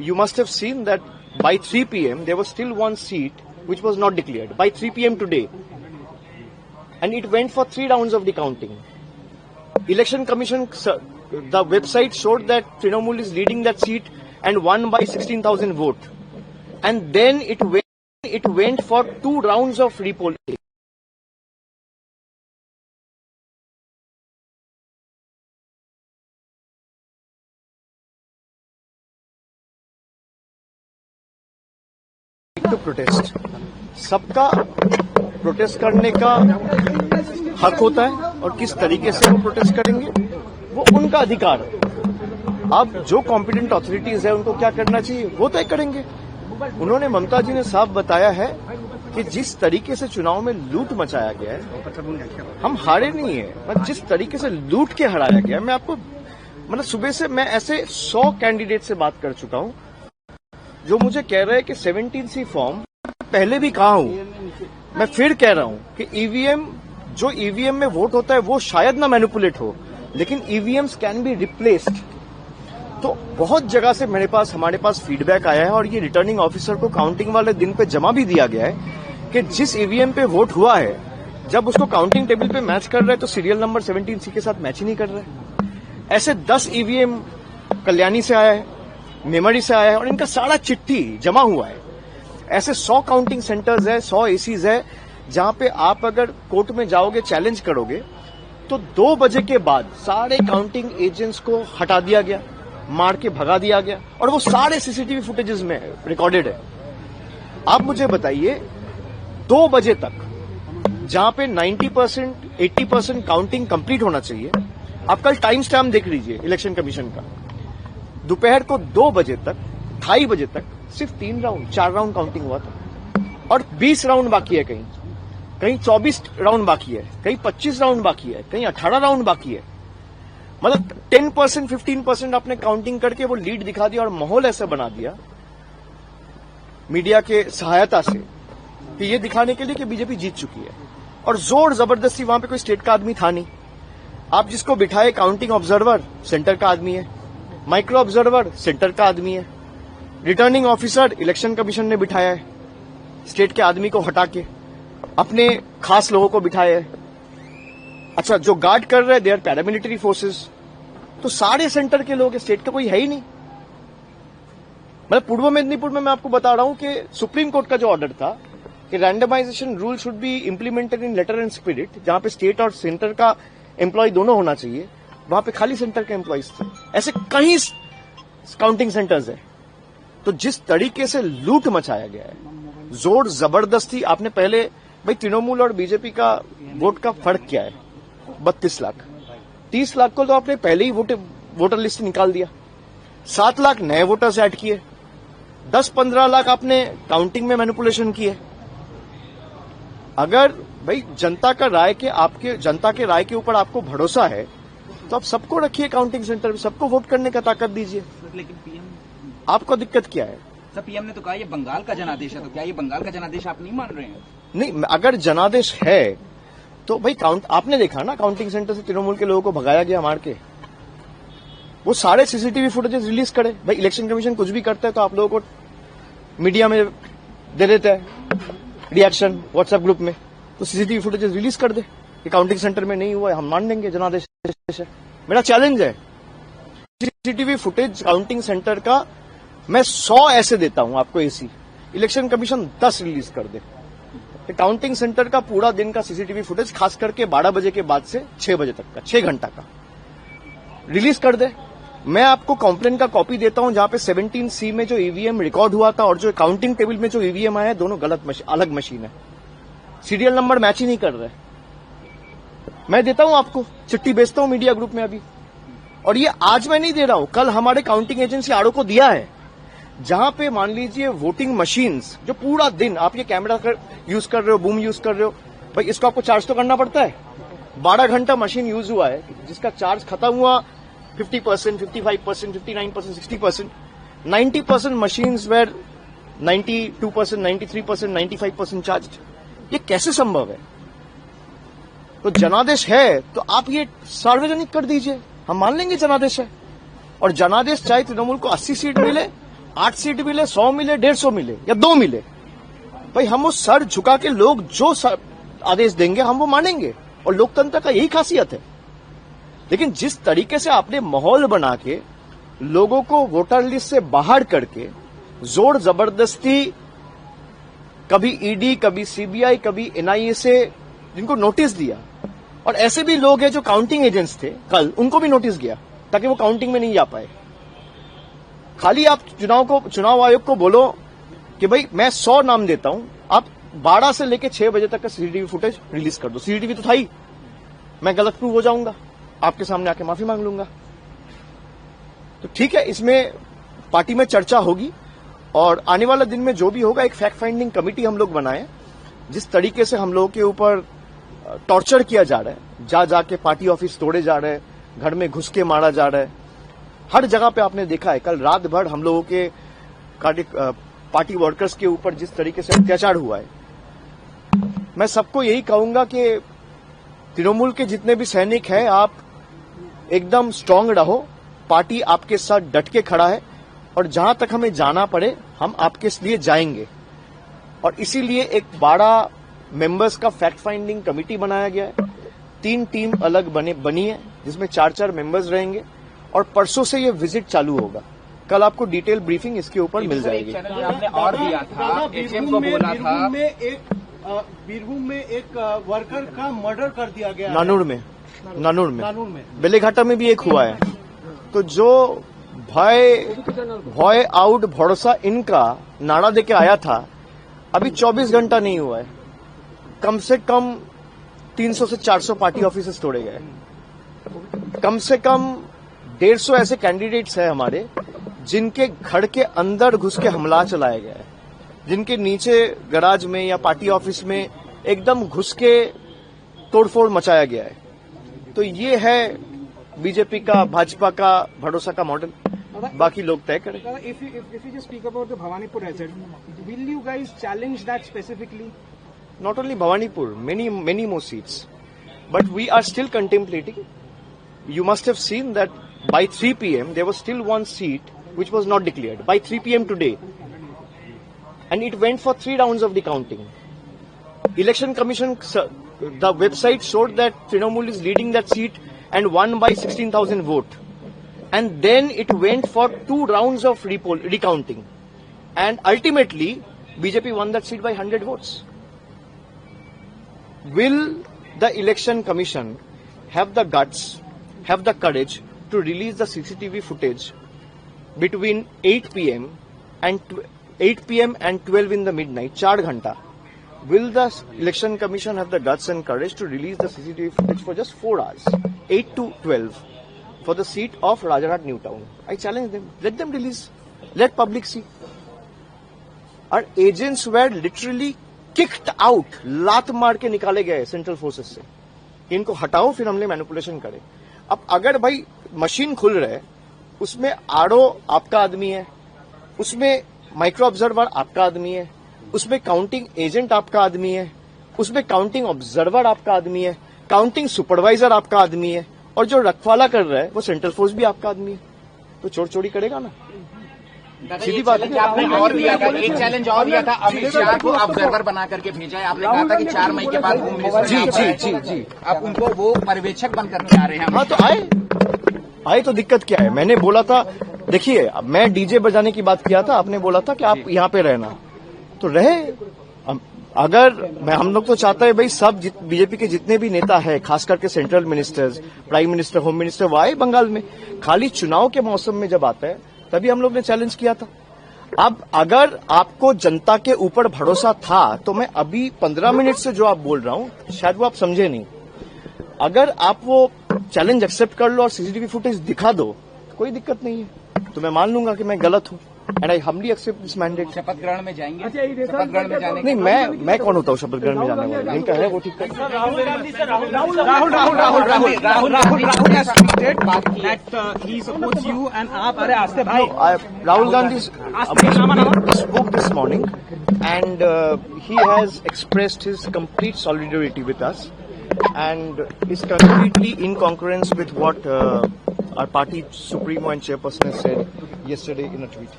you must have seen that by 3 p.m. there was still one seat which was not declared. By 3 p.m. today. And it went for 3 rounds of the counting. Election Commission, the website showed that Trinamool is leading that seat and won by 16,000 votes. And then it went for 2 rounds of repolling. To protest. सबका protest करने का हक होता है और किस तरीके से वो प्रोटेस्ट करेंगे वो उनका अधिकार है। अब जो कॉम्पिटेंट अथॉरिटीज है उनको क्या करना चाहिए वो तय करेंगे। उन्होंने ममता जी ने साफ बताया है कि जिस तरीके से चुनाव में लूट मचाया गया है, हम हारे नहीं है, पर जिस तरीके से लूट के हराया गया, मैं आपको मतलब सुबह से मैं ऐसे 100 कैंडिडेट से बात कर चुका हूं जो मुझे कह रहे हैं कि 17C फॉर्म पहले भी कहा हूं, मैं फिर कह रहा हूं कि ईवीएम जो ईवीएम में वोट होता है वो शायद ना मैनिपुलेट हो, लेकिन ईवीएम्स कैन बी रिप्लेस्ड। तो बहुत जगह से हमारे पास फीडबैक आया है और ये रिटर्निंग ऑफिसर को काउंटिंग वाले दिन पे जमा भी दिया गया है कि जिस ईवीएम पे वोट हुआ है जब उसको काउंटिंग टेबल पे मैच कर रहे हैं तो सीरियल नंबर 17C के साथ मैच ही नहीं कर रहे। ऐसे 10 ईवीएम कल्याणी से आया है, मेमोरी से आया है और इनका सारा चिट्ठी जमा हुआ है। ऐसे 100 काउंटिंग सेंटर्स है, 100 एसीज है जहां पे आप अगर कोर्ट में जाओगे चैलेंज करोगे तो 2 बजे के बाद सारे काउंटिंग एजेंट्स को हटा दिया गया, मार के भगा दिया गया और वो सारे सीसीटीवी फुटेजेस में रिकॉर्डेड है। आप मुझे बताइए 2 बजे तक जहां पे 90% 80% काउंटिंग कंप्लीट होना चाहिए, आप कल टाइम स्टैम्प देख लीजिए इलेक्शन कमीशन का, दोपहर को 2 बजे तक 2:30 बजे तक सिर्फ 4 राउंड काउंटिंग हुआ था और 20 राउंड बाकी है, कहीं 24 राउंड बाकी है, कहीं 25 राउंड बाकी है, कहीं 18 राउंड बाकी है। मतलब 10% 15% आपने काउंटिंग करके वो लीड दिखा दिया और माहौल ऐसा बना दिया मीडिया के सहायता से कि ये दिखाने के लिए कि बीजेपी जीत चुकी है। और जोर जबरदस्ती वहां पे कोई स्टेट का आदमी था नहीं। आप जिसको बिठाए काउंटिंग ऑब्जर्वर सेंटर का आदमी है, माइक्रो ऑब्जर्वर सेंटर का आदमी है, रिटर्निंग ऑफिसर इलेक्शन कमीशन ने बिठाया है, स्टेट के आदमी को हटा के अपने खास लोगों को बिठाया है। अच्छा, जो गार्ड कर रहे हैं दे आर पैरामिलिट्री फोर्सेस, तो सारे सेंटर के लोग, स्टेट का कोई है ही नहीं। मतलब पूर्व मेदिनीपुर में मैं आपको बता रहा हूं कि सुप्रीम कोर्ट का जो ऑर्डर था कि randomization rule should be implemented in letter and spirit, जहां पे स्टेट और सेंटर का एम्प्लॉय दोनों होना चाहिए, वहां पे खाली सेंटर के एम्प्लॉयज थे। ऐसे कई काउंटिंग सेंटर्स है। तो जिस तरीके से लूट मचाया गया है, जोर जबरदस्ती, आपने पहले भाई तृणमूल और बीजेपी का वोट का फर्क क्या है, 32 लाख, 30 लाख को तो आपने पहले ही वोटर लिस्ट निकाल दिया, 7 लाख नए वोटर्स ऐड किए, 10-15 लाख आपने काउंटिंग में मैनिपुलेशन किए। अगर भाई जनता के राय के ऊपर आपको भरोसा है तो आप सबको रखिए काउंटिंग सेंटर में, सबको वोट करने का ताकत दीजिए। लेकिन पीएम, आपको दिक्कत क्या है? सर पीएम ने तो कहा ये बंगाल का जनादेश है, तो क्या ये बंगाल का जनादेश आप नहीं मान रहे हैं? नहीं, अगर जनादेश है तो भाई आपने देखा ना काउंटिंग सेंटर से तृणमूल के लोगों को भगाया गया मार के, वो सारे सीसीटीवी फुटेजेस रिलीज करे। भाई इलेक्शन कमीशन कुछ भी करता है तो आप लोगों को मीडिया में दे देता है रिएक्शन व्हाट्सएप ग्रुप में, तो सीसीटीवी फुटेजेस रिलीज कर दे कि काउंटिंग सेंटर में नहीं हुआ है, हम मान लेंगे जनादेश है। मेरा चैलेंज है सीसीटीवी फुटेज काउंटिंग सेंटर का मैं 100 ऐसे देता हूं आपको एसी, इलेक्शन कमीशन 10 रिलीज कर दे। काउंटिंग सेंटर का पूरा दिन का सीसीटीवी फुटेज, खास करके 12 बजे के बाद से 6 बजे तक का 6 घंटा का रिलीज कर दे। मैं आपको कंप्लेंट का कॉपी देता हूं जहां पे 17C में जो ईवीएम रिकॉर्ड हुआ था और जो काउंटिंग टेबल में जो ईवीएम आया है दोनों अलग मशीन है, सीरियल नंबर मैच ही नहीं कर रहे। मैं देता हूं आपको, चिट्ठी भेजता हूं मीडिया ग्रुप में अभी। और ये आज मैं नहीं दे रहा हूं, कल हमारे काउंटिंग एजेंसी आरओ को दिया है, जहां पे मान लीजिए वोटिंग मशीन्स जो पूरा दिन आप ये कैमरा यूज कर रहे हो, बूम यूज कर रहे हो, भाई इसको आपको चार्ज तो करना पड़ता है। 12 घंटा मशीन यूज हुआ है जिसका चार्ज खत्म हुआ 50%, 55%, 59%, 60%, 90% मशीन्स वेर 92%, 93%, 95% चार्ज। ये कैसे संभव है? तो जनादेश है तो आप ये सार्वजनिक कर दीजिए, हम मान लेंगे जनादेश है। और जनादेश चाहे तृणमूल को 80 सीट मिले 8 सीट मिले, 100 मिले, 150 मिले या 2 मिले, भाई हम वो सर झुका के लोग जो आदेश देंगे हम वो मानेंगे, और लोकतंत्र का यही खासियत है। लेकिन जिस तरीके से आपने माहौल बना के लोगों को वोटर लिस्ट से बाहर करके जोर जबरदस्ती, कभी ईडी, कभी सीबीआई, कभी एनआईए से जिनको नोटिस दिया, और ऐसे भी लोग हैं जो काउंटिंग एजेंट्स थे कल, उनको भी नोटिस गया ताकि वो काउंटिंग में नहीं जा पाए। खाली आप चुनाव आयोग को बोलो कि भाई मैं 100 नाम देता हूं, आप 12 से लेकर 6 बजे तक का सीसीटीवी फुटेज रिलीज कर दो। सीसीटीवी तो था ही, मैं गलत प्रूव हो जाऊंगा, आपके सामने आके माफी मांग लूंगा। तो ठीक है, इसमें पार्टी में चर्चा होगी, और आने वाला दिन में जो भी होगा एक फैक्ट फाइंडिंग कमेटी हम लोग बनाए। जिस तरीके से हम लोगों के ऊपर टॉर्चर किया जा रहा है, जा जाके पार्टी ऑफिस तोड़े जा रहे हैं, घर में घुस के मारा जा रहा है, हर जगह पे आपने देखा है। कल रात भर हम लोगों के पार्टी वर्कर्स के ऊपर जिस तरीके से अत्याचार हुआ है, मैं सबको यही कहूंगा कि तृणमूल के जितने भी सैनिक हैं, आप एकदम स्ट्रांग रहो, पार्टी आपके साथ डट के खड़ा है, और जहां तक हमें जाना पड़े हम आपके लिए जाएंगे। और इसीलिए एक 12 मेंबर्स का फैक्ट फाइंडिंग कमेटी बनाया गया है। 3 टीम अलग बनी है, जिसमें 4-4 मेंबर्स रहेंगे, और परसों से ये विजिट चालू होगा। कल आपको डिटेल ब्रीफिंग इसके ऊपर मिल जाएगी। आपने और दिया था, एचएम को बोला था, बीरभूम में एक वर्कर का मर्डर कर दिया गया, नानूर में बेलेघाटा में भी एक हुआ है। तो जो भय आउट भरोसा इनका नारा देके आया था, अभी 24 घंटा नहीं हुआ है, कम से कम 300 से 400 पार्टी ऑफिसेस तोड़े गए, कम से कम 150 ऐसे कैंडिडेट्स हैं हमारे जिनके घर के अंदर घुस के हमला चलाया गया है, जिनके नीचे गराज में या पार्टी ऑफिस में एकदम घुस के तोड़फोड़ मचाया गया है। तो ये है बीजेपी का, भाजपा का भरोसा का मॉडल, बाकी लोग तय करें। If you just speak about the Bhawanipur asset, will you guys challenge that specifically? Not only Bhawanipur, many more seats, but we are still contemplating. You must have seen that by 3 p.m. there was still one seat which was not declared by 3 p.m. today, and it went for 3 rounds of the counting. Election Commission, the website showed that Trinamool is leading that seat and won by 16,000 vote, and then it went for 2 rounds of recounting, and ultimately BJP won that seat by 100 votes. Will the Election Commission have the guts, have the courage to release the CCTV footage between 8 p.m. and 12 in the midnight, 4 ghanta? Will the Election Commission have the guts and courage to release the CCTV footage for just 4 hours, 8 to 12, for the seat of Rajarhat Newtown? I challenge them. Let them release. Let public see. Our agents were literally kicked out. लात मार के निकाले गए central forces से। इनको हटाओ, फिर हमने मैनिपुलेशन करे। अब अगर भाई मशीन खुल रहा है, उसमें आरओ आपका आदमी है, उसमें माइक्रो ऑब्जर्वर आपका आदमी है, उसमें काउंटिंग एजेंट आपका आदमी है, उसमें काउंटिंग ऑब्जर्वर आपका आदमी है, काउंटिंग सुपरवाइजर आपका आदमी है, और जो रखवाला कर रहा है वो सेंट्रल फोर्स भी आपका आदमी है। तो चोर चोरी करेगा ना, सीधी बात है। आपने और दिया था, एक चैलेंज और दिया था, अमित शाह को ऑब्जर्वर बना करके भेजा है। आपने कहा था कि 4 मई के बाद होम मिनिस्टर जी अब उनको वो पर्यवेक्षक बन करके आ रहे हैं। हाँ, तो आए तो दिक्कत क्या है? मैंने बोला था, देखिए मैं डीजे बजाने की बात किया था, आपने बोला था कि आप यहाँ पे रहना, तो रहे। अगर हम लोग तो चाहते हैं भाई सब बीजेपी के जितने भी नेता है, खास करके central ministers, prime minister, home minister, वो आए बंगाल में। खाली चुनाव के मौसम में जब आता है तभी हम लोग ने चैलेंज किया था। अब अगर आपको जनता के ऊपर भरोसा था तो मैं अभी 15 मिनट से जो आप बोल रहा हूं शायद वो आप समझे नहीं। अगर आप वो चैलेंज एक्सेप्ट कर लो और सीसीटीवी फुटेज दिखा दो, कोई दिक्कत नहीं है, तो मैं मान लूंगा कि मैं गलत हूं, and I humbly accept this mandate. शपथ ग्रहण में जाएंगे? शपथ ग्रहण में जाने नहीं, मैं कौन होता हूँ शपथ ग्रहण में जाने वाला? इनका है वो ठीक है। Rahul Gandhi spoke this morning, and he has expressed his complete solidarity with us, and is completely in concurrence with what our party supremo and chairperson has said yesterday in a tweet.